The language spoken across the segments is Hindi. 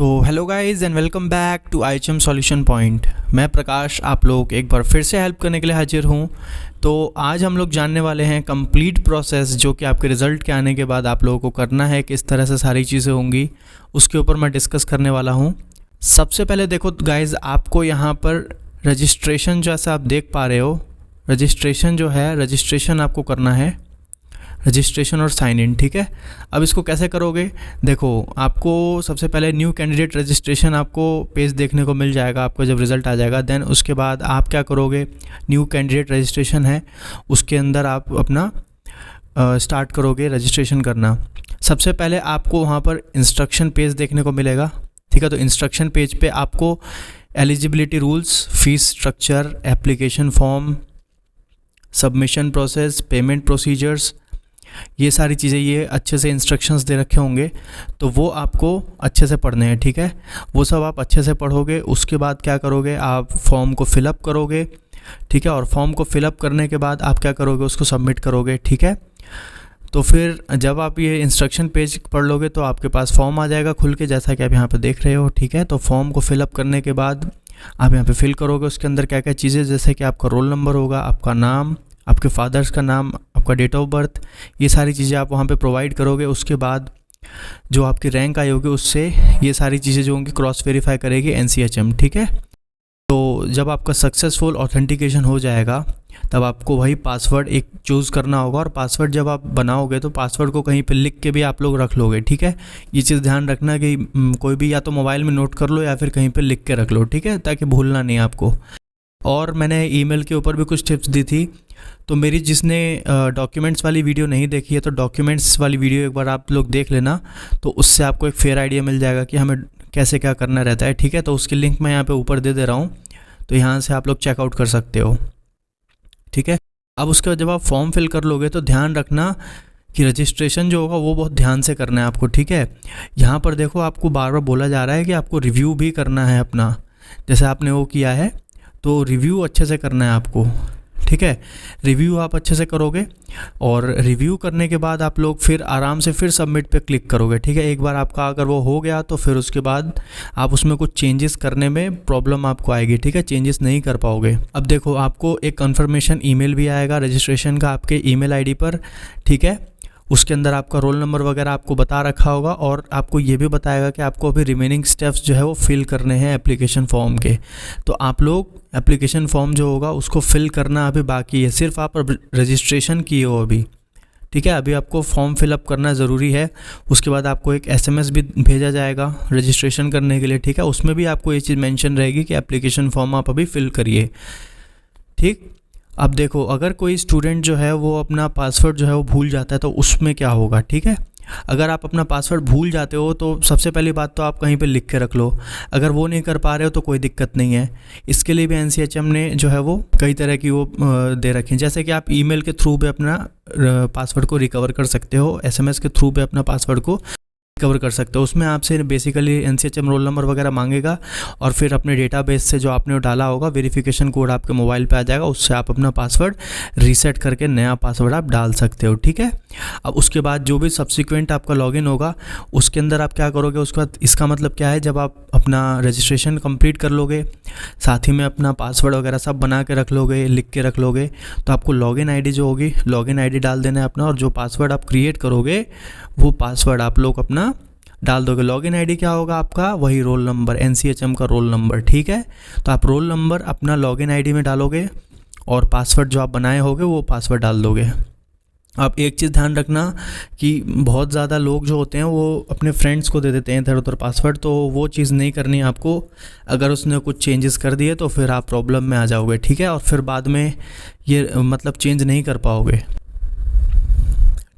तो hello guys and welcome back to IHM solution point. मैं प्रकाश आप लोग एक बार फिर से हेल्प करने के लिए हाजिर हूँ। तो आज हम लोग जानने वाले हैं कंप्लीट प्रोसेस जो कि आपके रिज़ल्ट के आने के बाद आप लोगों को करना है, किस तरह से सारी चीज़ें होंगी उसके ऊपर मैं डिस्कस करने वाला हूँ। सबसे पहले देखो गाइस, आपको यहाँ पर रजिस्ट्रेशन जैसा आप देख पा रहे हो, रजिस्ट्रेशन आपको करना है, रजिस्ट्रेशन और साइन इन। ठीक है, अब इसको कैसे करोगे? देखो, आपको सबसे पहले न्यू कैंडिडेट रजिस्ट्रेशन आपको पेज देखने को मिल जाएगा आपको जब रिज़ल्ट आ जाएगा। देन उसके बाद आप क्या करोगे, न्यू कैंडिडेट रजिस्ट्रेशन है उसके अंदर आप अपना स्टार्ट करोगे रजिस्ट्रेशन करना। सबसे पहले आपको वहाँ पर इंस्ट्रक्शन पेज देखने को मिलेगा। ठीक है, तो इंस्ट्रक्शन पेज पे आपको eligibility rules, fees structure, application form, submission process, payment procedures, ये सारी चीज़ें ये अच्छे से इंस्ट्रक्शंस दे रखे होंगे, तो वो आपको अच्छे से पढ़ने हैं। ठीक है, वो सब आप अच्छे से पढ़ोगे। उसके बाद क्या करोगे, आप फॉर्म को फिलअप करोगे। ठीक है, और फॉर्म को फिलअप करने के बाद आप क्या करोगे, उसको सबमिट करोगे। ठीक है, तो फिर जब आप ये इंस्ट्रक्शन पेज पढ़ लोगे तो आपके पास फॉर्म आ जाएगा खुल के, जैसा कि आप यहाँ पर देख रहे हो। ठीक है, तो फॉर्म को फिलअप करने के बाद आप यहाँ पर फिल करोगे उसके अंदर क्या क्या चीज़ें, जैसे कि आपका रोल नंबर होगा, आपका नाम, आपके फादर्स का नाम, आपका डेट ऑफ बर्थ, ये सारी चीज़ें आप वहाँ पे प्रोवाइड करोगे। उसके बाद जो आपकी रैंक आई होगी उससे ये सारी चीज़ें जो होंगी क्रॉस वेरीफाई करेगी NCHM। ठीक है, तो जब आपका सक्सेसफुल ऑथेंटिकेशन हो जाएगा तब आपको वही पासवर्ड एक चूज़ करना होगा, और पासवर्ड जब आप बनाओगे तो पासवर्ड को कहीं पे लिख के भी आप लोग रख लोगे। ठीक है, ये चीज़ ध्यान रखना कि कोई भी या तो मोबाइल में नोट कर लो या फिर कहीं पर लिख के रख लो। ठीक है, ताकि भूलना नहीं आपको। और मैंने ईमेल के ऊपर भी कुछ टिप्स दी थी, तो मेरी जिसने डॉक्यूमेंट्स वाली वीडियो नहीं देखी है तो डॉक्यूमेंट्स वाली वीडियो एक बार आप लोग देख लेना, तो उससे आपको एक फेयर आइडिया मिल जाएगा कि हमें कैसे क्या करना रहता है। ठीक है, तो उसकी लिंक मैं यहाँ पे ऊपर दे रहा हूँ, तो यहाँ से आप लोग चेकआउट कर सकते हो। ठीक है, अब उसके बाद जब आप फॉर्म फिल कर लोगे तो ध्यान रखना कि रजिस्ट्रेशन जो होगा वो बहुत ध्यान से करना है आपको। ठीक है, यहाँ पर देखो आपको बार बार बोला जा रहा है कि आपको रिव्यू भी करना है अपना, जैसे आपने वो किया है तो रिव्यू अच्छे से करना है आपको। ठीक है, रिव्यू आप अच्छे से करोगे और रिव्यू करने के बाद आप लोग फिर आराम से फिर सबमिट पे क्लिक करोगे। ठीक है, एक बार आपका अगर वो हो गया तो फिर उसके बाद आप उसमें कुछ चेंजेस करने में प्रॉब्लम आपको आएगी। ठीक है, चेंजेस नहीं कर पाओगे। अब देखो, आपको एक कन्फर्मेशन ईमेल भी आएगा रजिस्ट्रेशन का आपके ईमेल आईडी पर। ठीक है, उसके अंदर आपका रोल नंबर वगैरह आपको बता रखा होगा, और आपको ये भी बताएगा कि आपको अभी रिमेनिंग स्टेप्स जो है वो फिल करने हैं एप्लीकेशन फॉर्म के। तो आप लोग एप्लीकेशन फॉर्म जो होगा उसको फिल करना अभी बाकी है, सिर्फ आप रजिस्ट्रेशन किए हो अभी। ठीक है, अभी आपको फॉर्म फिलअप करना ज़रूरी है। उसके बाद आपको एक SMS भी भेजा जाएगा रजिस्ट्रेशन करने के लिए। ठीक है, उसमें भी आपको ये चीज़ मेंशन रहेगी कि एप्लीकेशन फॉर्म आप अभी फिल करिए। ठीक, अब देखो, अगर कोई स्टूडेंट जो है वो अपना पासवर्ड जो है वो भूल जाता है तो उसमें क्या होगा। ठीक है, अगर आप अपना पासवर्ड भूल जाते हो तो सबसे पहली बात तो आप कहीं पे लिख के रख लो। अगर वो नहीं कर पा रहे हो तो कोई दिक्कत नहीं है, इसके लिए भी NCHM ने जो है वो कई तरह की वो दे रखी हैं, जैसे कि आप ईमेल के थ्रू भी अपना पासवर्ड को रिकवर कर सकते हो, SMS के थ्रू भी अपना पासवर्ड को कवर कर सकते हो। उसमें आपसे बेसिकली NCHM रोल नंबर वगैरह मांगेगा, और फिर अपने डेटाबेस से जो आपने डाला होगा वेरिफिकेशन कोड आपके मोबाइल पे आ जाएगा, उससे आप अपना पासवर्ड रीसेट करके नया पासवर्ड आप डाल सकते हो। ठीक है, अब उसके बाद जो भी सब्सिक्वेंट आपका लॉगिन होगा उसके अंदर आप क्या करोगे, उसके बाद इसका मतलब क्या है, जब आप अपना रजिस्ट्रेशन कंप्लीट कर लोगे साथ ही में अपना पासवर्ड वगैरह सब बना के रख लोगे, लिख के रख लोगे, तो आपको लॉगिन आईडी जो होगी लॉगिन आईडी डाल देना है अपना, और जो पासवर्ड आप क्रिएट करोगे वो पासवर्ड आप लोग अपना डाल दोगे। लॉगिन आईडी क्या होगा आपका, वही रोल नंबर, NCHM का रोल नंबर। ठीक है, तो आप रोल नंबर अपना लॉगिन आईडी में डालोगे और पासवर्ड जो आप बनाए होगे वो पासवर्ड डाल दोगे। आप एक चीज़ ध्यान रखना कि बहुत ज़्यादा लोग जो होते हैं वो अपने फ्रेंड्स को दे देते हैं इधर उधर पासवर्ड, तो वो चीज़ नहीं करनी है आपको। अगर उसने कुछ चेंजेस कर दिए तो फिर आप प्रॉब्लम में आ जाओगे। ठीक है, और फिर बाद में ये मतलब चेंज नहीं कर पाओगे।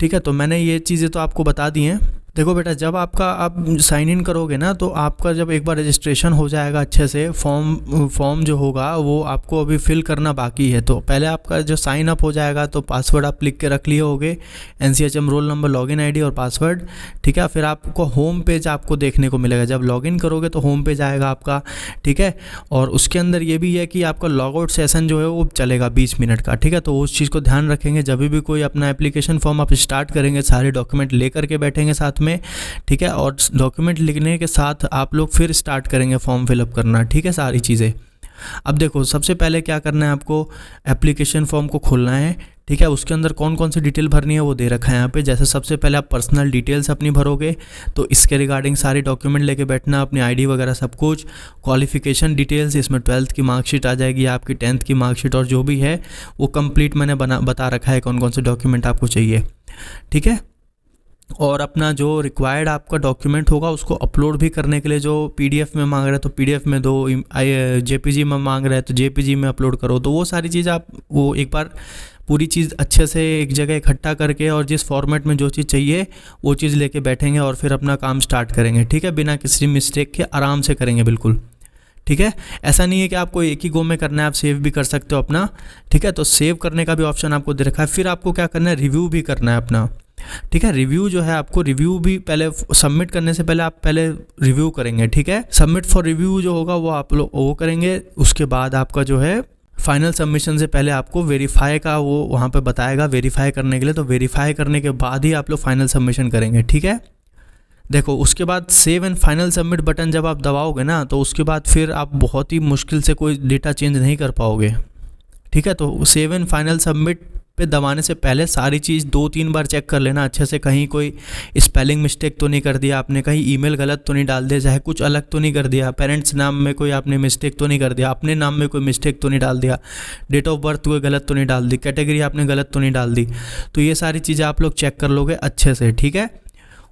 ठीक है, तो मैंने ये चीज़ें तो आपको बता दी हैं। देखो बेटा, जब आपका आप साइन इन करोगे ना तो आपका जब एक बार रजिस्ट्रेशन हो जाएगा अच्छे से, फॉर्म जो होगा वो आपको अभी फिल करना बाकी है। तो पहले आपका जो साइन अप हो जाएगा तो पासवर्ड आप लिख के रख लिए होगे, NCHM roll number, login ID और पासवर्ड। ठीक है, फिर आपको होम पेज आपको देखने को मिलेगा, जब लॉगिन करोगे तो होम पेज आएगा आपका। ठीक है, और उसके अंदर ये भी है कि आपका लॉग आउट सेशन जो है वो चलेगा 20 मिनट का। ठीक है, तो उस चीज़ को ध्यान रखेंगे, जब भी कोई अपना एप्लीकेशन फॉर्म आप स्टार्ट करेंगे सारे डॉक्यूमेंट लेकर के बैठेंगे साथ में, में, ठीक है। और डॉक्यूमेंट लिखने के साथ आप लोग फिर स्टार्ट करेंगे फॉर्म फिलअप करना, ठीक है, सारी चीज़ें। अब देखो सबसे पहले क्या करना है, आपको एप्लीकेशन फॉर्म को खोलना है, ठीक है। उसके अंदर कौन कौन सी डिटेल भरनी है वो दे रखा है यहाँ पे। जैसे सबसे पहले आप पर्सनल डिटेल्स अपनी भरोगे, तो इसके रिगार्डिंग सारे डॉक्यूमेंट लेके बैठना, अपनी आईडी वगैरह सब कुछ। क्वालिफिकेशन डिटेल्स, इसमें 12th की मार्कशीट आ जाएगी, आपकी 10th की मार्कशीट, और जो भी है वो कंप्लीट मैंने बता रखा है कौन कौन से डॉक्यूमेंट आपको चाहिए, ठीक है। और अपना जो रिक्वायर्ड आपका डॉक्यूमेंट होगा उसको अपलोड भी करने के लिए जो पीडीएफ में मांग रहे हैं तो पीडीएफ में दो, जेपीजी में मांग रहे हैं तो जेपीजी में अपलोड करो। तो वो सारी चीज़ आप वो एक बार पूरी चीज़ अच्छे से एक जगह इकट्ठा करके और जिस फॉर्मेट में जो चीज़ चाहिए वो चीज़ लेके बैठेंगे और फिर अपना काम स्टार्ट करेंगे, ठीक है। बिना किसी मिस्टेक के आराम से करेंगे बिल्कुल, ठीक है। ऐसा नहीं है कि आपको एक ही गो में करना है, आप सेव भी कर सकते हो अपना, ठीक है। तो सेव करने का भी ऑप्शन आपको दे रखा है। फिर आपको क्या करना है, रिव्यू भी करना है अपना, ठीक है। रिव्यू जो है आपको रिव्यू भी पहले सबमिट करने से पहले आप पहले रिव्यू करेंगे, ठीक है। सबमिट फॉर रिव्यू जो होगा वो आप लोग वो करेंगे। उसके बाद आपका जो है फाइनल सबमिशन से पहले आपको वेरीफाई का वो वहाँ पे बताएगा वेरीफाई करने के लिए, तो वेरीफाई करने के बाद ही आप लोग फाइनल सबमिशन करेंगे, ठीक है। देखो उसके बाद save and final submit button जब आप दबाओगे ना तो उसके बाद फिर आप बहुत ही मुश्किल से कोई डेटा चेंज नहीं कर पाओगे, ठीक है। तो सेव एंड फाइनल सबमिट पे दबाने से पहले सारी चीज़ 2-3 बार चेक कर लेना अच्छे से, कहीं कोई स्पेलिंग मिस्टेक तो नहीं कर दिया आपने, कहीं ईमेल गलत तो नहीं डाल दिया, चाहे कुछ अलग तो नहीं कर दिया, पेरेंट्स नाम में कोई आपने मिस्टेक तो नहीं कर दिया, अपने नाम में कोई मिस्टेक तो नहीं डाल दिया, डेट ऑफ बर्थ कोई गलत तो नहीं डाल दी, कैटेगरी आपने गलत तो नहीं डाल दी। तो ये सारी चीज़ें आप लोग चेक कर लोगे अच्छे से, ठीक है।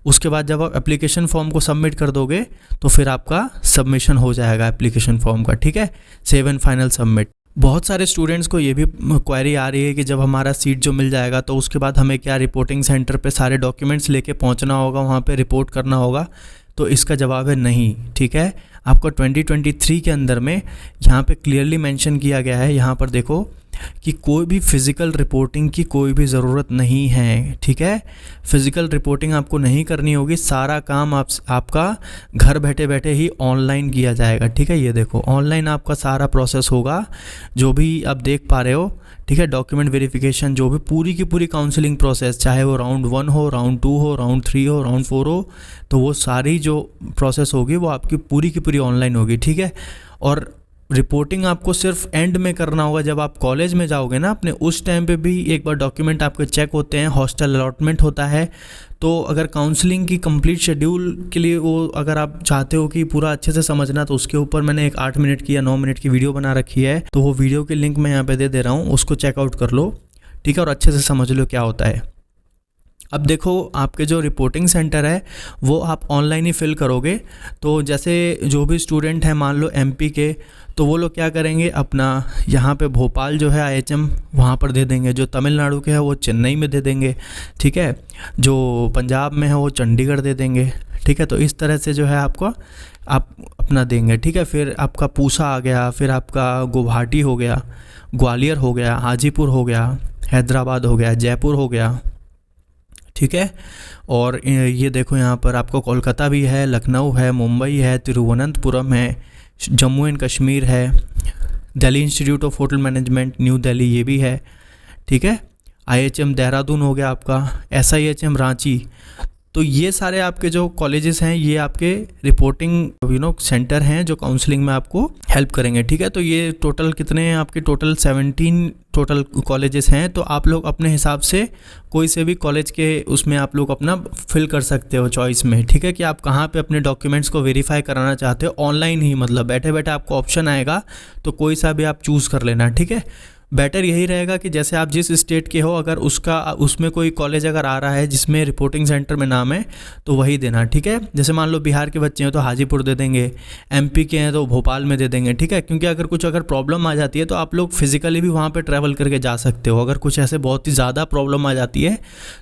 उसके बाद जब आप एप्लीकेशन फॉर्म को सबमिट कर दोगे तो फिर आपका सबमिशन हो जाएगा एप्लीकेशन फॉर्म का, ठीक है। Save and final submit. बहुत सारे स्टूडेंट्स को ये भी क्वेरी आ रही है कि जब हमारा सीट जो मिल जाएगा तो उसके बाद हमें क्या रिपोर्टिंग सेंटर पे सारे डॉक्यूमेंट्स लेके पहुंचना होगा, वहाँ पे रिपोर्ट करना होगा। तो इसका जवाब है नहीं, ठीक है। आपको 2023 के अंदर में यहाँ पे क्लियरली मेंशन किया गया है, यहाँ पर देखो कि कोई भी फिज़िकल रिपोर्टिंग की कोई भी ज़रूरत नहीं है, ठीक है। फिज़िकल रिपोर्टिंग आपको नहीं करनी होगी, सारा काम आपका घर बैठे बैठे ही ऑनलाइन किया जाएगा, ठीक है। ये देखो ऑनलाइन आपका सारा प्रोसेस होगा, जो भी आप देख पा रहे हो, ठीक है। डॉक्यूमेंट वेरिफिकेशन जो भी पूरी की पूरी काउंसलिंग प्रोसेस, चाहे वो राउंड 1 हो, राउंड 2 हो, राउंड 3 हो, राउंड 4 हो, तो वो सारी जो प्रोसेस होगी वो आपकी पूरी की पूरी ऑनलाइन होगी, ठीक है। और रिपोर्टिंग आपको सिर्फ एंड में करना होगा, जब आप कॉलेज में जाओगे ना अपने, उस टाइम पे भी एक बार डॉक्यूमेंट आपके चेक होते हैं, हॉस्टल अलॉटमेंट होता है। तो अगर काउंसलिंग की कंप्लीट शेड्यूल के लिए वो अगर आप चाहते हो कि पूरा अच्छे से समझना, तो उसके ऊपर मैंने एक 8 मिनट की या 9 मिनट की वीडियो बना रखी है, तो वो वीडियो की लिंक मैं यहाँ पे दे रहा हूँ, उसको चेकआउट कर लो, ठीक है। और अच्छे से समझ लो क्या होता है। अब देखो आपके जो रिपोर्टिंग सेंटर है वो आप ऑनलाइन ही फिल करोगे। तो जैसे जो भी स्टूडेंट हैं मान लो एमपी के, तो वो लोग क्या करेंगे, अपना यहाँ पे भोपाल जो है IHM वहाँ पर दे देंगे, जो तमिलनाडु के है वो चेन्नई में दे देंगे, ठीक है। जो पंजाब में है वो चंडीगढ़ दे देंगे, ठीक है। तो इस तरह से जो है आपको आप अपना देंगे, ठीक है। फिर आपका पूसा आ गया, फिर आपका गुवाहाटी हो गया, ग्वालियर हो गया, हाजीपुर हो गया, हैदराबाद हो गया, जयपुर हो गया, ठीक है। और ये देखो यहाँ पर आपको कोलकाता भी है, लखनऊ है, मुंबई है, तिरुवनंतपुरम है, जम्मू एंड कश्मीर है, Delhi institute of hotel management new Delhi ये भी है, ठीक है। IHM देहरादून हो गया आपका, SIHM रांची। तो ये सारे आपके जो कॉलेजेस हैं ये आपके रिपोर्टिंग सेंटर हैं जो काउंसलिंग में आपको हेल्प करेंगे, ठीक है। तो ये टोटल कितने हैं आपके, टोटल 17 टोटल कॉलेजेस हैं। तो आप लोग अपने हिसाब से कोई से भी कॉलेज के उसमें आप लोग अपना फिल कर सकते हो चॉइस में, ठीक है, कि आप कहाँ पे अपने डॉक्यूमेंट्स को वेरीफाई कराना चाहते हो। ऑनलाइन ही मतलब बैठे बैठे आपको ऑप्शन आएगा, तो कोई सा भी आप चूज़ कर लेना, ठीक है। बेटर यही रहेगा कि जैसे आप जिस स्टेट के हो, अगर उसमें कोई कॉलेज अगर आ रहा है जिसमें रिपोर्टिंग सेंटर में नाम है तो वही देना, ठीक है। जैसे मान लो बिहार के बच्चे हैं तो हाजीपुर दे देंगे, MP के हैं तो भोपाल में दे देंगे, ठीक है। क्योंकि अगर प्रॉब्लम आ जाती है तो आप लोग फिजिकली भी वहाँ पे ट्रैवल करके जा सकते हो। अगर कुछ ऐसे बहुत ही ज़्यादा प्रॉब्लम आ जाती है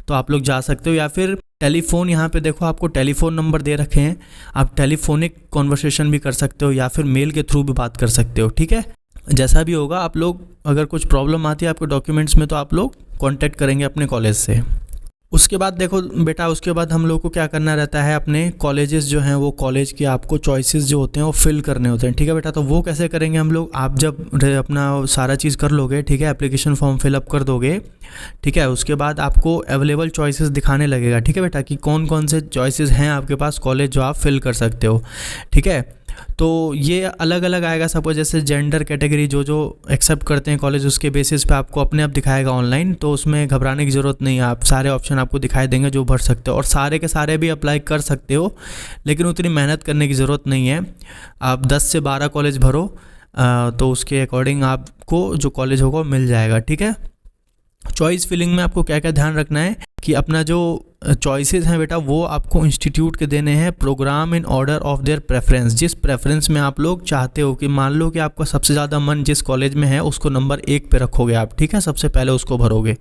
तो आप लोग जा सकते हो, या फिर टेलीफोन, यहाँ पे देखो आपको टेलीफोन नंबर दे रखे हैं, आप टेलीफोनिक कॉन्वर्सेशन भी कर सकते हो या फिर मेल के थ्रू भी बात कर सकते हो, ठीक है। जैसा भी होगा आप लोग, अगर कुछ प्रॉब्लम आती है आपके डॉक्यूमेंट्स में तो आप लोग कांटेक्ट करेंगे अपने कॉलेज से। उसके बाद देखो बेटा, उसके बाद हम लोग को क्या करना रहता है, अपने कॉलेजेस जो हैं वो कॉलेज के आपको चॉइसेस जो होते हैं वो फिल करने होते हैं, ठीक है बेटा। तो वो कैसे करेंगे हम लोग, आप जब अपना सारा चीज़ कर लोगे, ठीक है, एप्लीकेशन फॉर्म फिलअप कर दोगे, ठीक है, उसके बाद आपको अवेलेबल चॉइसेस दिखाने लगेगा, ठीक है बेटा, कि कौन कौन से चॉइसेस हैं आपके पास कॉलेज जो आप फिल कर सकते हो, ठीक है। तो ये अलग अलग आएगा, सपोज जैसे जेंडर कैटेगरी जो जो एक्सेप्ट करते हैं कॉलेज, उसके बेसिस पे आपको अपने आप दिखाएगा ऑनलाइन, तो उसमें घबराने की ज़रूरत नहीं है, आप सारे ऑप्शन आपको दिखाई देंगे जो भर सकते हो, और सारे के सारे भी अप्लाई कर सकते हो, लेकिन उतनी मेहनत करने की ज़रूरत नहीं है। आप 10 से 12 कॉलेज भरो, तो उसके अकॉर्डिंग आपको जो कॉलेज होगा वो मिल जाएगा, ठीक है। चॉइस फिलिंग में आपको क्या क्या ध्यान रखना है कि अपना जो चॉइसेस हैं बेटा वो आपको इंस्टीट्यूट के देने हैं, program in order of their preference, जिस प्रेफरेंस में आप लोग चाहते हो, कि मान लो कि आपका सबसे ज़्यादा मन जिस कॉलेज में है उसको नंबर 1 पे रखोगे आप, ठीक है, सबसे पहले उसको भरोगे,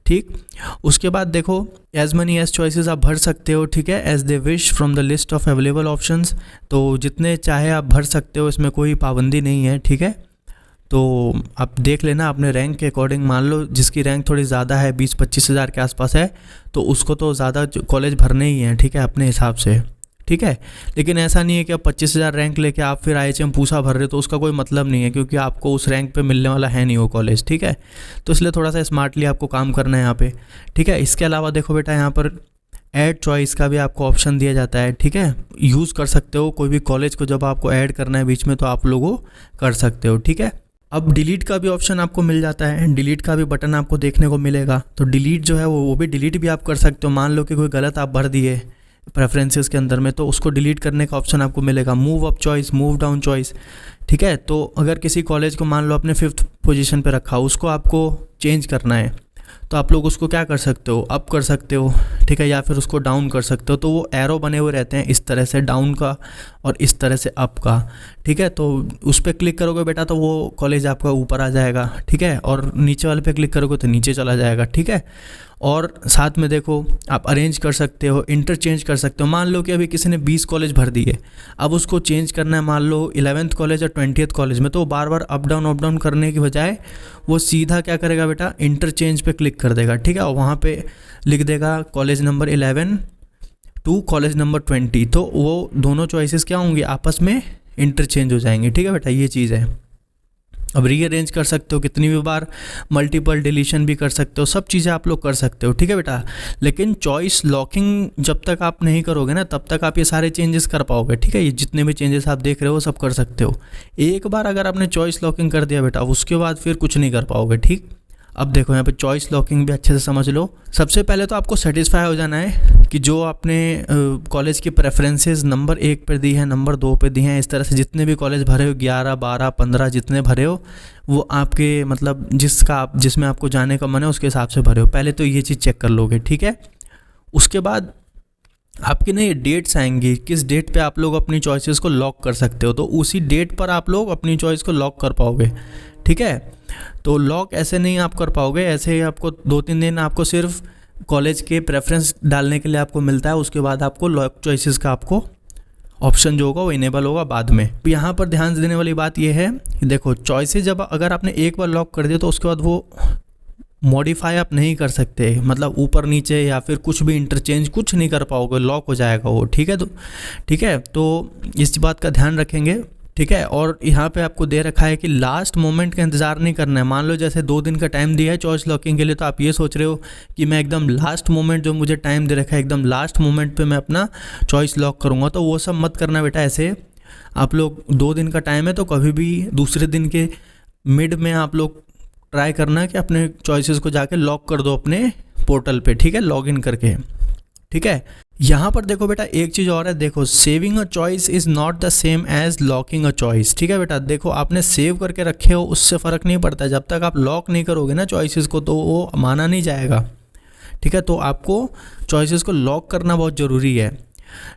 ठीक। उसके बाद देखो, एज मनी एज चॉइसेस आप भर सकते हो, ठीक है, as they wish from the list of available options, तो जितने चाहे आप भर सकते हो, इसमें कोई पाबंदी नहीं है, ठीक है। तो आप देख लेना अपने रैंक के अकॉर्डिंग, मान लो जिसकी रैंक थोड़ी ज़्यादा है, 20-25 हज़ार के आसपास है, तो उसको तो ज़्यादा कॉलेज भरने ही हैं, ठीक है, अपने हिसाब से, ठीक है। लेकिन ऐसा नहीं है कि आप 25,000 रैंक लेके आप फिर IHM पूसा भर रहे हो, तो उसका कोई मतलब नहीं है, क्योंकि आपको उस रैंक पे मिलने वाला है नहीं वो कॉलेज, ठीक है। तो इसलिए थोड़ा सा स्मार्टली आपको काम करना है यहाँ पे, ठीक है। इसके अलावा देखो बेटा, यहाँ पर ऐड चॉइस का भी आपको ऑप्शन दिया जाता है, ठीक है, यूज़ कर सकते हो कोई भी कॉलेज को, जब आपको ऐड करना है बीच में तो आप लोगों कर सकते हो, ठीक है। अब डिलीट का भी ऑप्शन आपको मिल जाता है, डिलीट का भी बटन आपको देखने को मिलेगा, तो डिलीट जो है वो भी डिलीट भी आप कर सकते हो। मान लो कि कोई गलत आप भर दिए प्रेफरेंसेस के अंदर में, तो उसको डिलीट करने का ऑप्शन आपको मिलेगा। Move up choice, move down choice, ठीक है। तो अगर किसी कॉलेज को मान लो आपने 5th पोजीशन पे रखा, उसको आपको चेंज करना है, तो आप लोग उसको क्या कर सकते हो, अप कर सकते हो, ठीक है, या फिर उसको डाउन कर सकते हो। तो वो एरो बने हुए रहते हैं इस तरह से डाउन का और इस तरह से अप का, ठीक है। तो उस पर क्लिक करोगे बेटा तो वो कॉलेज आपका ऊपर आ जाएगा, ठीक है, और नीचे वाले पे क्लिक करोगे तो नीचे चला जाएगा, ठीक है। और साथ में देखो आप अरेंज कर सकते हो, इंटरचेंज कर सकते हो। मान लो कि अभी किसी ने 20 कॉलेज भर दिए, अब उसको चेंज करना है मान लो 11th कॉलेज और 20th कॉलेज में, तो बार बार अप डाउन करने की बजाय वो सीधा क्या करेगा बेटा, इंटरचेंज पे क्लिक कर देगा, ठीक है, और वहाँ पे लिख देगा college number 11 to college number 20, तो वो दोनों चॉइसेस क्या होंगे, आपस में इंटरचेंज हो जाएंगे, ठीक है बेटा, ये चीज़ है। अब रीअरेंज कर सकते हो कितनी भी बार, मल्टीपल डिलीशन भी कर सकते हो, सब चीज़ें आप लोग कर सकते हो, ठीक है बेटा। लेकिन चॉइस लॉकिंग जब तक आप नहीं करोगे ना, तब तक आप ये सारे चेंजेस कर पाओगे, ठीक है। ये जितने भी चेंजेस आप देख रहे हो सब कर सकते हो। एक बार अगर आपने चॉइस लॉकिंग कर दिया बेटा, उसके बाद फिर कुछ नहीं कर पाओगे, ठीक। अब देखो यहाँ पे चॉइस लॉकिंग भी अच्छे से समझ लो। सबसे पहले तो आपको सेटिस्फाई हो जाना है कि जो आपने कॉलेज की प्रेफरेंसेस नंबर 1 पर दी है, नंबर 2 पे दी हैं, इस तरह से जितने भी कॉलेज भरे हो, 11, 12, 15 जितने भरे हो, वो आपके मतलब जिसमें आपको जाने का मन है उसके हिसाब से भरे हो। पहले तो ये चीज़ चेक कर लोगे, ठीक है। उसके बाद आपके ना ये डेट्स आएंगी, किस डेट पे आप लोग अपनी चॉइसेस को लॉक कर सकते हो, तो उसी डेट पर आप लोग अपनी चॉइस को लॉक कर पाओगे, ठीक है। तो लॉक ऐसे नहीं आप कर पाओगे, ऐसे ही आपको 2-3 दिन आपको सिर्फ कॉलेज के प्रेफरेंस डालने के लिए आपको मिलता है, उसके बाद आपको लॉक चॉइसेस का आपको ऑप्शन जो होगा वो इनेबल होगा बाद में। यहाँ पर ध्यान देने वाली बात ये है कि देखो चॉइसेस जब अगर आपने एक बार लॉक कर दिया तो उसके बाद वो मॉडिफाई आप नहीं कर सकते, मतलब ऊपर नीचे या फिर कुछ भी इंटरचेंज कुछ नहीं कर पाओगे, लॉक हो जाएगा वो, ठीक है। तो ठीक है, तो इस बात का ध्यान रखेंगे, ठीक है। और यहाँ पे आपको दे रखा है कि लास्ट मोमेंट का इंतज़ार नहीं करना है। मान लो जैसे 2 दिन का टाइम दिया है चॉइस लॉकिंग के लिए, तो आप ये सोच रहे हो कि मैं एकदम लास्ट मोमेंट जो मुझे टाइम दे रखा है, एकदम लास्ट मोमेंट पे मैं अपना चॉइस लॉक करूँगा, तो वो सब मत करना बेटा। ऐसे आप लोग 2 दिन का टाइम है तो कभी भी दूसरे दिन के मिड में आप लोग ट्राई करना कि अपने चॉइसेस को जाके लॉक कर दो अपने पोर्टल पे, ठीक है, लॉगिन करके, ठीक है। यहाँ पर देखो बेटा एक चीज़ और है, देखो saving a choice is not the same as locking a choice, ठीक है बेटा। देखो आपने सेव करके रखे हो उससे फ़र्क नहीं पड़ता, जब तक आप लॉक नहीं करोगे ना चॉइसेस को तो वो माना नहीं जाएगा, ठीक है। तो आपको चॉइसेस को लॉक करना बहुत ज़रूरी है,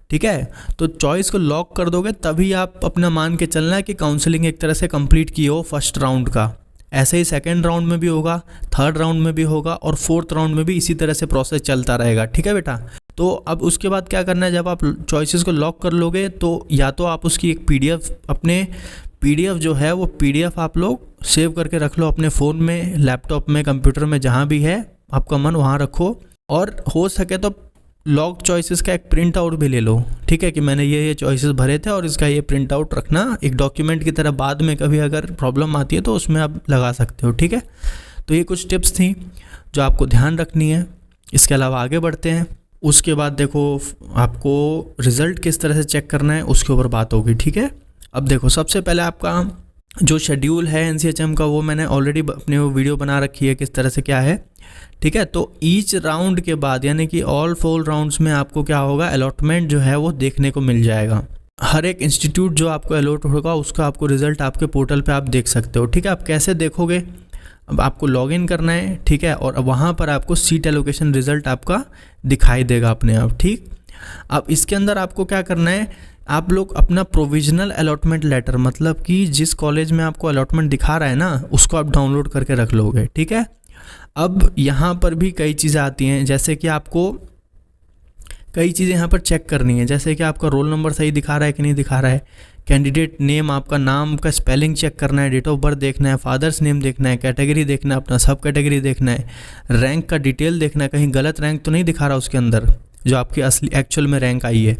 ठीक है। तो चॉइस को लॉक कर दोगे तभी आप अपना मान के चलना है कि काउंसलिंग एक तरह से कंप्लीट किए हो फर्स्ट राउंड का। ऐसे ही सेकंड राउंड में भी होगा, थर्ड राउंड में भी होगा और फोर्थ राउंड में भी इसी तरह से प्रोसेस चलता रहेगा, ठीक है बेटा। तो अब उसके बाद क्या करना है, जब आप चॉइसेस को लॉक कर लोगे तो या तो आप उसकी एक पीडीएफ जो है वो पीडीएफ आप लोग सेव करके रख लो अपने फ़ोन में, लैपटॉप में, कंप्यूटर में, जहाँ भी है आपका मन वहाँ रखो। और हो सके तो लॉग चॉइसेस का एक प्रिंट आउट भी ले लो, ठीक है, कि मैंने ये चॉइसेस भरे थे और इसका ये प्रिंट आउट रखना एक डॉक्यूमेंट की तरह, बाद में कभी अगर प्रॉब्लम आती है तो उसमें आप लगा सकते हो, ठीक है। तो ये कुछ टिप्स थी जो आपको ध्यान रखनी है। इसके अलावा आगे बढ़ते हैं। उसके बाद देखो आपको रिज़ल्ट किस तरह से चेक करना है उसके ऊपर बात होगी, ठीक है। अब देखो सबसे पहले आपका जो शेड्यूल है NCHM का वो मैंने ऑलरेडी अपने वो वीडियो बना रखी है किस तरह से क्या है, ठीक है। तो ईच राउंड के बाद यानी कि ऑल 4 राउंड्स में आपको क्या होगा, अलॉटमेंट जो है वो देखने को मिल जाएगा। हर एक इंस्टीट्यूट जो आपको अलॉट होगा उसका आपको रिज़ल्ट आपके पोर्टल पे आप देख सकते हो, ठीक है। आप कैसे देखोगे, अब आपको लॉगिन करना है, ठीक है, और अब वहाँ पर आपको सीट एलोकेशन रिज़ल्ट आपका दिखाई देगा अपने आप, ठीक। अब इसके अंदर आपको क्या करना है, आप लोग अपना प्रोविजनल अलॉटमेंट लेटर, मतलब कि जिस कॉलेज में आपको अलॉटमेंट दिखा रहा है ना, उसको आप डाउनलोड करके रख लोगे, ठीक है। अब यहाँ पर भी कई चीज़ें आती हैं, जैसे कि आपको कई चीज़ें यहाँ पर चेक करनी है, जैसे कि आपका रोल नंबर सही दिखा रहा है कि नहीं दिखा रहा है, कैंडिडेट नेम, आपका नाम का स्पेलिंग चेक करना है, डेट ऑफ बर्थ देखना है, फादर्स नेम देखना है, कैटेगरी देखना है, अपना सब कैटेगरी देखना है, रैंक का डिटेल देखना है, कहीं गलत रैंक तो नहीं दिखा रहा उसके अंदर जो आपकी असली एक्चुअल में रैंक आई है,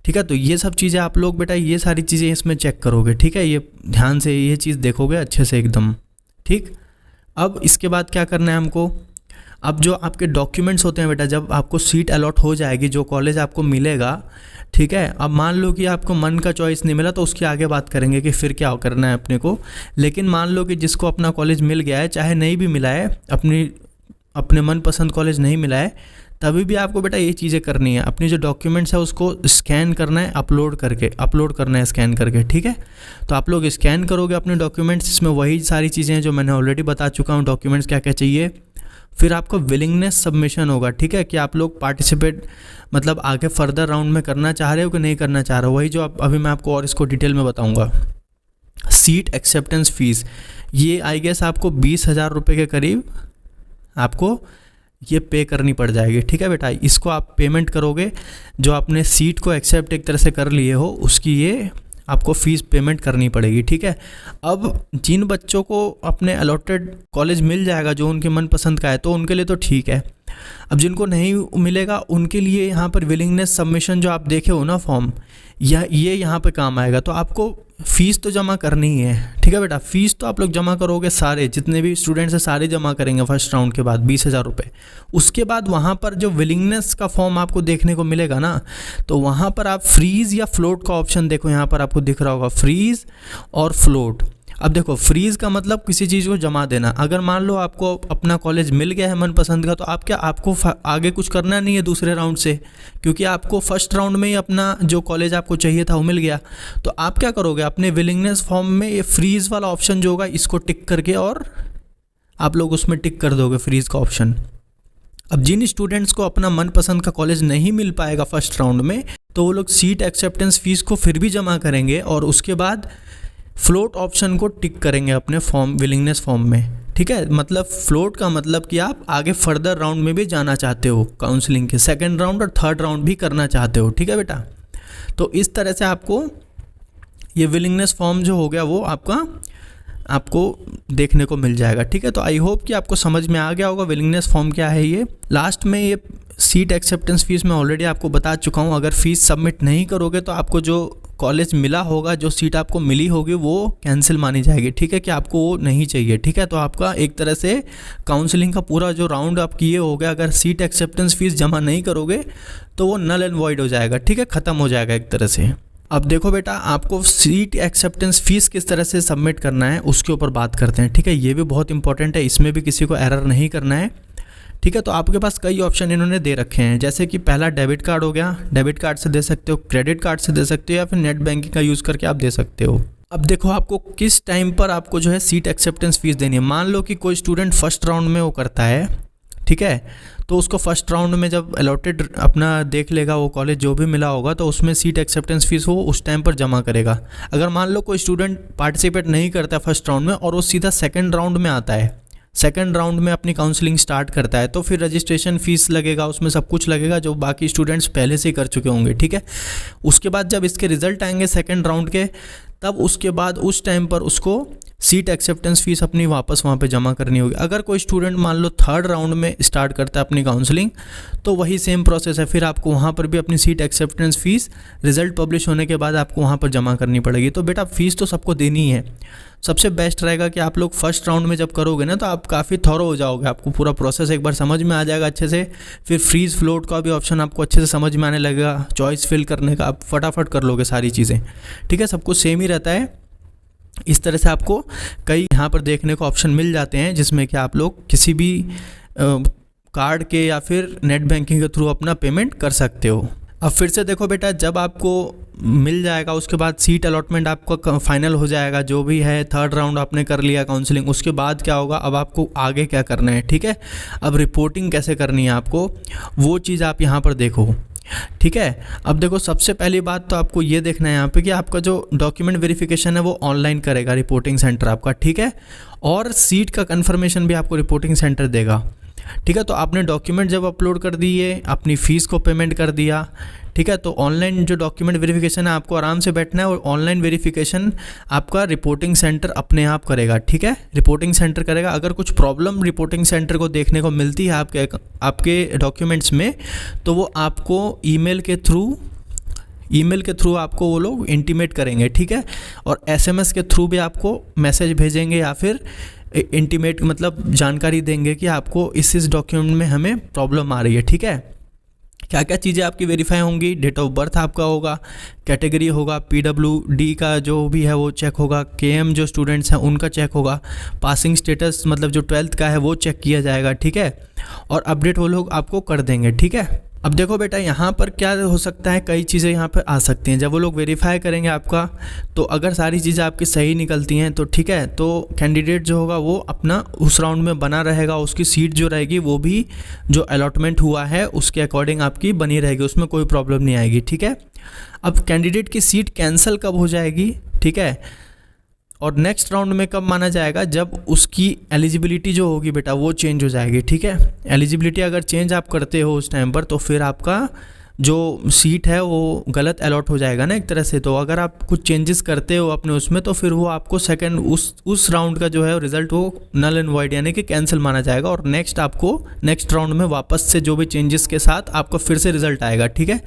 ठीक है। तो ये सब चीज़ें आप लोग बेटा ये सारी चीज़ें इसमें चेक करोगे, ठीक है, ये ध्यान से ये चीज़ देखोगे अच्छे से एकदम, ठीक। अब इसके बाद क्या करना है हमको, अब जो आपके डॉक्यूमेंट्स होते हैं बेटा, जब आपको सीट अलॉट हो जाएगी, जो कॉलेज आपको मिलेगा, ठीक है। अब मान लो कि आपको मन का चॉइस नहीं मिला तो उसकी आगे बात करेंगे कि फिर क्या करना है अपने को, लेकिन मान लो कि जिसको अपना कॉलेज मिल गया है, चाहे नहीं भी मिला है, अपने मनपसंद कॉलेज नहीं मिला है, तभी भी आपको बेटा ये चीज़ें करनी है, अपनी जो डॉक्यूमेंट्स है उसको स्कैन करना है, अपलोड करना है स्कैन करके, ठीक है। तो आप लोग स्कैन करोगे अपने डॉक्यूमेंट्स, इसमें वही सारी चीज़ें हैं जो मैंने ऑलरेडी बता चुका हूँ, डॉक्यूमेंट्स क्या क्या चाहिए। फिर आपका विलिंगनेस सबमिशन होगा, ठीक है, कि आप लोग पार्टिसिपेट मतलब आगे फर्दर राउंड में करना चाह रहे हो कि नहीं करना चाह रहे हो, वही जो अभी मैं आपको और इसको डिटेल में बताऊँगा। सीट एक्सेप्टेंस फ़ीस, ये आई गेस आपको 20,000 रुपये के करीब आपको ये पे करनी पड़ जाएगी, ठीक है बेटा। इसको आप पेमेंट करोगे, जो आपने सीट को एक्सेप्ट एक तरह से कर लिए हो उसकी ये आपको फ़ीस पेमेंट करनी पड़ेगी, ठीक है। अब जिन बच्चों को अपने अलॉटेड कॉलेज मिल जाएगा जो उनके मनपसंद का है तो उनके लिए तो ठीक है, अब जिनको नहीं मिलेगा उनके लिए यहाँ पर विलिंगनेस सबमिशन जो आप देखे हो ना फॉर्म, ये यहाँ पे काम आएगा। तो आपको फ़ीस तो जमा करनी ही है, ठीक है बेटा। फ़ीस तो आप लोग जमा करोगे, सारे जितने भी स्टूडेंट्स हैं सारे जमा करेंगे फर्स्ट राउंड के बाद 20,000 रुपये। उसके बाद वहाँ पर जो विलिंगनेस का फॉर्म आपको देखने को मिलेगा ना, तो वहाँ पर आप फ्रीज़ या फ्लोट का ऑप्शन देखो, यहाँ पर आपको दिख रहा होगा फ्रीज़ और फ्लोट। अब देखो फ्रीज़ का मतलब किसी चीज़ को जमा देना, अगर मान लो आपको अपना कॉलेज मिल गया है मनपसंद का, तो आपको आगे कुछ करना नहीं है दूसरे राउंड से, क्योंकि आपको फर्स्ट राउंड में ही अपना जो कॉलेज आपको चाहिए था वो मिल गया। तो आप क्या करोगे, अपने विलिंगनेस फॉर्म में ये फ्रीज़ वाला ऑप्शन जो होगा इसको टिक करके और आप लोग उसमें टिक कर दोगे फ्रीज़ का ऑप्शन। अब जिन स्टूडेंट्स को अपना मनपसंद का कॉलेज नहीं मिल पाएगा फर्स्ट राउंड में, तो वो लोग सीट एक्सेप्टेंस फ़ीस को फिर भी जमा करेंगे और उसके बाद फ्लोट ऑप्शन को टिक करेंगे अपने फॉर्म विलिंगनेस फॉर्म में, ठीक है। मतलब फ्लोट का मतलब कि आप आगे फर्दर राउंड में भी जाना चाहते हो, काउंसलिंग के सेकंड राउंड और थर्ड राउंड भी करना चाहते हो, ठीक है बेटा। तो इस तरह से आपको ये विलिंगनेस फॉर्म जो हो गया वो आपको देखने को मिल जाएगा, ठीक है। तो आई होप कि आपको समझ में आ गया होगा विलिंगनेस फॉर्म क्या है। ये लास्ट में ये सीट एक्सेप्टेंस फ़ीस मैं ऑलरेडी आपको बता चुका हूँ, अगर फ़ीस सबमिट नहीं करोगे तो आपको जो कॉलेज मिला होगा, जो सीट आपको मिली होगी वो कैंसिल मानी जाएगी, ठीक है, कि आपको वो नहीं चाहिए, ठीक है। तो आपका एक तरह से काउंसलिंग का पूरा जो राउंड आप किए हो गया, अगर सीट एक्सेप्टेंस फ़ीस जमा नहीं करोगे तो वो नल एंड वॉइड हो जाएगा, ठीक है, ख़त्म हो जाएगा एक तरह से। अब देखो बेटा, आपको सीट एक्सेप्टेंस फ़ीस किस तरह से सबमिट करना है उसके ऊपर बात करते हैं, ठीक है। ये भी बहुत इंपॉर्टेंट है, इसमें भी किसी को एरर नहीं करना है, ठीक है। तो आपके पास कई ऑप्शन इन्होंने दे रखे हैं, जैसे कि पहला डेबिट कार्ड हो गया, डेबिट कार्ड से दे सकते हो, क्रेडिट कार्ड से दे सकते हो, या फिर नेट बैंकिंग का यूज़ करके आप दे सकते हो। अब देखो आपको किस टाइम पर आपको जो है सीट एक्सेप्टेंस फ़ीस देनी है। मान लो कि कोई स्टूडेंट फर्स्ट राउंड में वो करता है, ठीक है, तो उसको फर्स्ट राउंड में जब अलॉटेड अपना देख लेगा वो कॉलेज जो भी मिला होगा, तो उसमें सीट एक्सेप्टेंस फ़ीस वो उस टाइम पर जमा करेगा। अगर मान लो कोई स्टूडेंट पार्टिसिपेट नहीं करता फर्स्ट राउंड में और वो सीधा सेकेंड राउंड में आता है, सेकंड राउंड में अपनी काउंसलिंग स्टार्ट करता है, तो फिर रजिस्ट्रेशन फ़ीस लगेगा, उसमें सब कुछ लगेगा जो बाकी स्टूडेंट्स पहले से ही कर चुके होंगे, ठीक है। उसके बाद जब इसके रिज़ल्ट आएंगे सेकंड राउंड के, तब उसके बाद उस टाइम पर उसको सीट एक्सेप्टेंस फ़ीस अपनी वापस वहाँ पे जमा करनी होगी। अगर कोई स्टूडेंट मान लो थर्ड राउंड में स्टार्ट करता है अपनी काउंसलिंग, तो वही सेम प्रोसेस है, फिर आपको वहाँ पर भी अपनी seat acceptance fees result publish होने के बाद आपको वहाँ पर जमा करनी पड़ेगी। तो बेटा फ़ीस तो सबको देनी है। सबसे बेस्ट रहेगा कि आप लोग फर्स्ट राउंड में जब करोगे ना तो आप काफ़ी थॉरो हो जाओगे, आपको पूरा प्रोसेस एक बार समझ में आ जाएगा अच्छे से। फिर फ्रीज फ्लोट का भी ऑप्शन आपको अच्छे से समझ में आने लगेगा, चॉइस फिल करने का आप फटाफट कर लोगे सारी चीज़ें, ठीक है। सब कुछ सेम ही रहता है। इस तरह से आपको कई यहाँ पर देखने को ऑप्शन मिल जाते हैं जिसमें कि आप लोग किसी भी कार्ड के या फिर नेट बैंकिंग के थ्रू अपना पेमेंट कर सकते हो। अब फिर से देखो बेटा, जब आपको मिल जाएगा उसके बाद सीट अलॉटमेंट आपका फाइनल हो जाएगा, जो भी है थर्ड राउंड आपने कर लिया काउंसलिंग, उसके बाद क्या होगा, अब आपको आगे क्या करना है, ठीक है। अब रिपोर्टिंग कैसे करनी है आपको, वो चीज़ आप यहाँ पर देखो, ठीक है। अब देखो सबसे पहली बात तो आपको ये देखना है यहाँ पे कि आपका जो डॉक्यूमेंट वेरिफिकेशन है वो ऑनलाइन करेगा रिपोर्टिंग सेंटर आपका, ठीक है। और सीट का कंफर्मेशन भी आपको रिपोर्टिंग सेंटर देगा, ठीक है। तो आपने डॉक्यूमेंट जब अपलोड कर दिए, अपनी फ़ीस को पेमेंट कर दिया, ठीक है, तो ऑनलाइन जो डॉक्यूमेंट वेरिफिकेशन है आपको आराम से बैठना है और ऑनलाइन वेरिफिकेशन आपका रिपोर्टिंग सेंटर अपने आप करेगा, ठीक है। रिपोर्टिंग सेंटर करेगा। अगर कुछ प्रॉब्लम रिपोर्टिंग सेंटर को देखने को मिलती है आपके डॉक्यूमेंट्स में, तो वो आपको ईमेल के थ्रू आपको वो लोग इंटीमेट करेंगे, ठीक है। और एसएमएस के थ्रू भी आपको मैसेज भेजेंगे या फिर इंटीमेट मतलब जानकारी देंगे कि आपको इस डॉक्यूमेंट में हमें प्रॉब्लम आ रही है, ठीक है। क्या क्या चीज़ें आपकी वेरीफाई होंगी, डेट ऑफ बर्थ आपका होगा, कैटेगरी होगा, पीडब्ल्यूडी का जो भी है वो चेक होगा, केएम जो स्टूडेंट्स हैं उनका चेक होगा, पासिंग स्टेटस मतलब जो 12th का है वो चेक किया जाएगा, ठीक है। और अपडेट वो लोग आपको कर देंगे, ठीक है। अब देखो बेटा यहाँ पर क्या हो सकता है, कई चीज़ें यहाँ पर आ सकती हैं। जब वो लोग वेरीफाई करेंगे आपका, तो अगर सारी चीज़ें आपकी सही निकलती हैं तो ठीक है, तो कैंडिडेट जो होगा वो अपना उस राउंड में बना रहेगा, उसकी सीट जो रहेगी वो भी जो अलॉटमेंट हुआ है उसके अकॉर्डिंग आपकी बनी रहेगी, उसमें कोई प्रॉब्लम नहीं आएगी, ठीक है। अब कैंडिडेट की सीट कैंसिल कब हो जाएगी, ठीक है, और नेक्स्ट राउंड में कब माना जाएगा, जब उसकी एलिजिबिलिटी जो होगी बेटा वो चेंज हो जाएगी, ठीक है। एलिजिबिलिटी अगर चेंज आप करते हो उस टाइम पर, तो फिर आपका जो सीट है वो गलत अलॉट हो जाएगा ना एक तरह से। तो अगर आप कुछ चेंजेस करते हो अपने उसमें, तो फिर वो आपको सेकंड उस राउंड का जो है रिजल्ट वो नल एंड वॉइड यानी कि कैंसिल माना जाएगा, और नेक्स्ट राउंड में वापस से जो भी चेंजेस के साथ आपका फिर से रिजल्ट आएगा, ठीक है।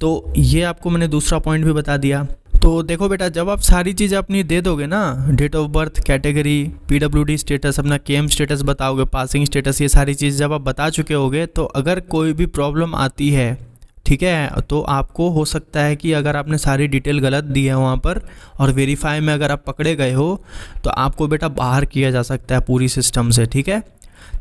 तो ये आपको मैंने दूसरा पॉइंट भी बता दिया। तो देखो बेटा, जब आप सारी चीज़ें अपनी दे दोगे ना, date of birth, category, PWD status, अपना केएम स्टेटस बताओगे, पासिंग स्टेटस, ये सारी चीज़ जब आप बता चुके होगे, तो अगर कोई भी प्रॉब्लम आती है, ठीक है, तो आपको हो सकता है कि अगर आपने सारी डिटेल गलत दी है वहाँ पर और वेरीफाई में अगर आप पकड़े गए हो, तो आपको बेटा बाहर किया जा सकता है पूरी सिस्टम से, ठीक है।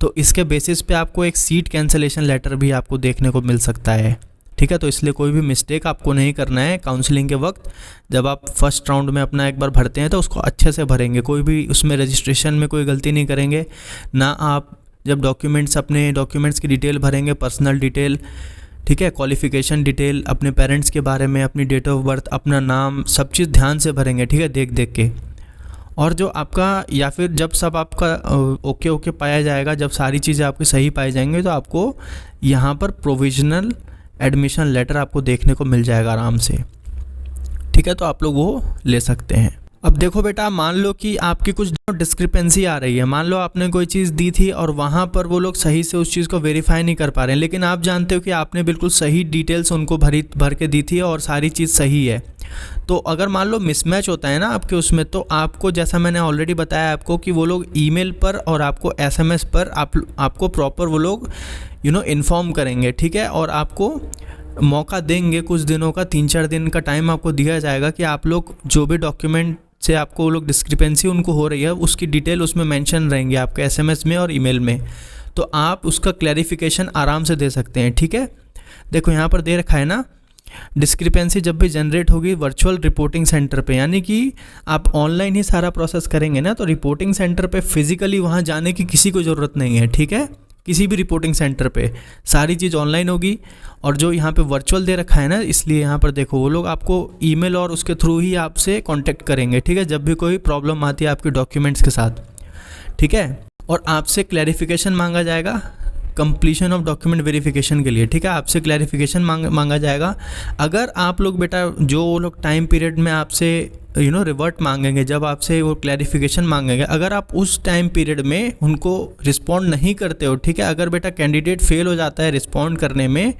तो इसके बेसिस पे आपको एक सीट कैंसलेशन लेटर भी आपको देखने को मिल सकता है, ठीक है। तो इसलिए कोई भी मिस्टेक आपको नहीं करना है काउंसलिंग के वक्त। जब आप फर्स्ट राउंड में अपना एक बार भरते हैं तो उसको अच्छे से भरेंगे, कोई भी उसमें रजिस्ट्रेशन में कोई गलती नहीं करेंगे ना। आप जब अपने डॉक्यूमेंट्स की डिटेल भरेंगे, पर्सनल डिटेल, ठीक है, क्वालिफ़िकेशन डिटेल, अपने पेरेंट्स के बारे में, अपनी डेट ऑफ बर्थ, अपना नाम, सब चीज़ ध्यान से भरेंगे, ठीक है, देख के। और जो आपका या फिर जब सब आपका ओके पाया जाएगा, जब सारी चीज़ें आपकी सही पाई जाएंगी, तो आपको यहाँ पर प्रोविजनल एडमिशन लेटर आपको देखने को मिल जाएगा आराम से, ठीक है। तो आप लोग वो ले सकते हैं। अब देखो बेटा, मान लो कि आपकी कुछ डिस्क्रिपेंसी आ रही है, मान लो आपने कोई चीज़ दी थी और वहाँ पर वो लोग सही से उस चीज़ को वेरीफाई नहीं कर पा रहे हैं, लेकिन आप जानते हो कि आपने बिल्कुल सही डिटेल्स उनको भर के दी थी और सारी चीज़ सही है। तो अगर मान लो मिसमैच होता है ना आपके उसमें, तो आपको, जैसा मैंने ऑलरेडी बताया आपको, कि वो लोग ईमेल पर और आपको एसएमएस पर आपको प्रॉपर वो लोग इन्फॉर्म करेंगे, ठीक है। और आपको मौका देंगे कुछ दिनों का, 3-4 दिन का टाइम आपको दिया जाएगा कि आप लोग जो भी डॉक्यूमेंट से आपको वो लोग डिस्क्रिपेंसी उनको हो रही है उसकी डिटेल उसमें मेंशन रहेंगे आपके एसएमएस में और ईमेल में, तो आप उसका क्लैरिफिकेशन आराम से दे सकते हैं, ठीक है। देखो यहाँ पर दे रखा है ना, डिस्क्रिपेंसी जब भी जनरेट होगी वर्चुअल रिपोर्टिंग सेंटर पे, यानी कि आप ऑनलाइन ही सारा प्रोसेस करेंगे ना, तो रिपोर्टिंग सेंटर पे फिजिकली वहाँ जाने की किसी को ज़रूरत नहीं है, ठीक है। किसी भी रिपोर्टिंग सेंटर पे सारी चीज़ ऑनलाइन होगी। और जो यहाँ पे वर्चुअल दे रखा है ना, इसलिए यहाँ पर देखो वो लोग आपको ईमेल और उसके थ्रू ही आपसे कांटेक्ट करेंगे, ठीक है, जब भी कोई प्रॉब्लम आती है आपके डॉक्यूमेंट्स के साथ, ठीक है। और आपसे क्लैरिफिकेशन मांगा जाएगा कंप्लीशन ऑफ डॉक्यूमेंट वेरिफिकेशन के लिए, ठीक है, आपसे क्लैरिफिकेशन मांगा जाएगा। अगर आप लोग बेटा जो लोग टाइम पीरियड में आपसे रिवर्ट मांगेंगे, जब आपसे वो क्लैरिफिकेशन मांगेंगे, अगर आप उस टाइम पीरियड में उनको रिस्पॉन्ड नहीं करते हो, ठीक है, अगर बेटा कैंडिडेट फेल हो जाता है रिस्पॉन्ड करने में,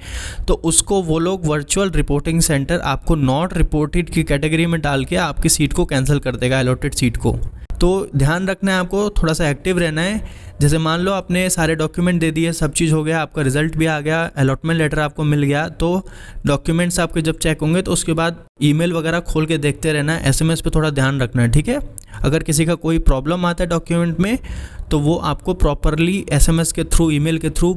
तो उसको वो लोग वर्चुअल रिपोर्टिंग सेंटर आपको नॉट रिपोर्टेड की कैटेगरी में डाल के आपकी सीट को कैंसिल कर देगा, अलॉटेड सीट को। तो ध्यान रखना है, आपको थोड़ा सा एक्टिव रहना है। जैसे मान लो आपने सारे डॉक्यूमेंट दे दिए, सब चीज़ हो गया, आपका रिजल्ट भी आ गया, अलॉटमेंट लेटर आपको मिल गया, तो डॉक्यूमेंट्स आपके जब चेक होंगे तो उसके बाद ईमेल वगैरह खोल के देखते रहना है, एसएमएस पे थोड़ा ध्यान रखना है, ठीक है। अगर किसी का कोई प्रॉब्लम आता है डॉक्यूमेंट में तो वो आपको प्रॉपरली एसएमएस के थ्रू, ईमेल के थ्रू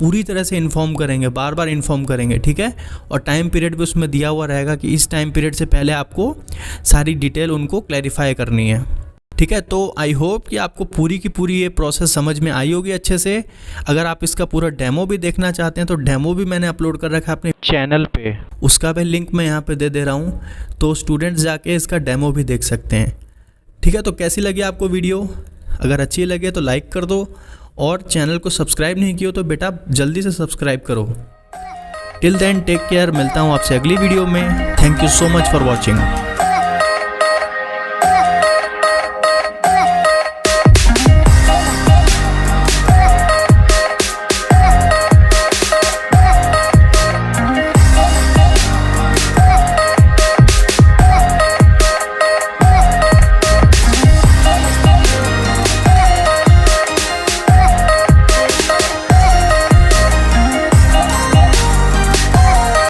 पूरी तरह से इन्फॉर्म करेंगे, बार बार इन्फॉर्म करेंगे, ठीक है। और टाइम पीरियड भी उसमें दिया हुआ रहेगा कि इस टाइम पीरियड से पहले आपको सारी डिटेल उनको क्लैरिफाई करनी है, ठीक है। तो आई होप कि आपको पूरी की पूरी ये प्रोसेस समझ में आई होगी अच्छे से। अगर आप इसका पूरा डेमो भी देखना चाहते हैं तो डेमो भी मैंने अपलोड कर रखा है अपने चैनल पे, उसका भी लिंक मैं यहाँ पे दे रहा हूँ, तो स्टूडेंट्स जाके इसका डेमो भी देख सकते हैं, ठीक है। तो कैसी लगी आपको वीडियो? अगर अच्छी लगे तो लाइक कर दो, और चैनल को सब्सक्राइब नहीं किया तो बेटा जल्दी से सब्सक्राइब करो। टिल देन टेक केयर, मिलता हूँ आपसे अगली वीडियो में। Thank you so much for watching.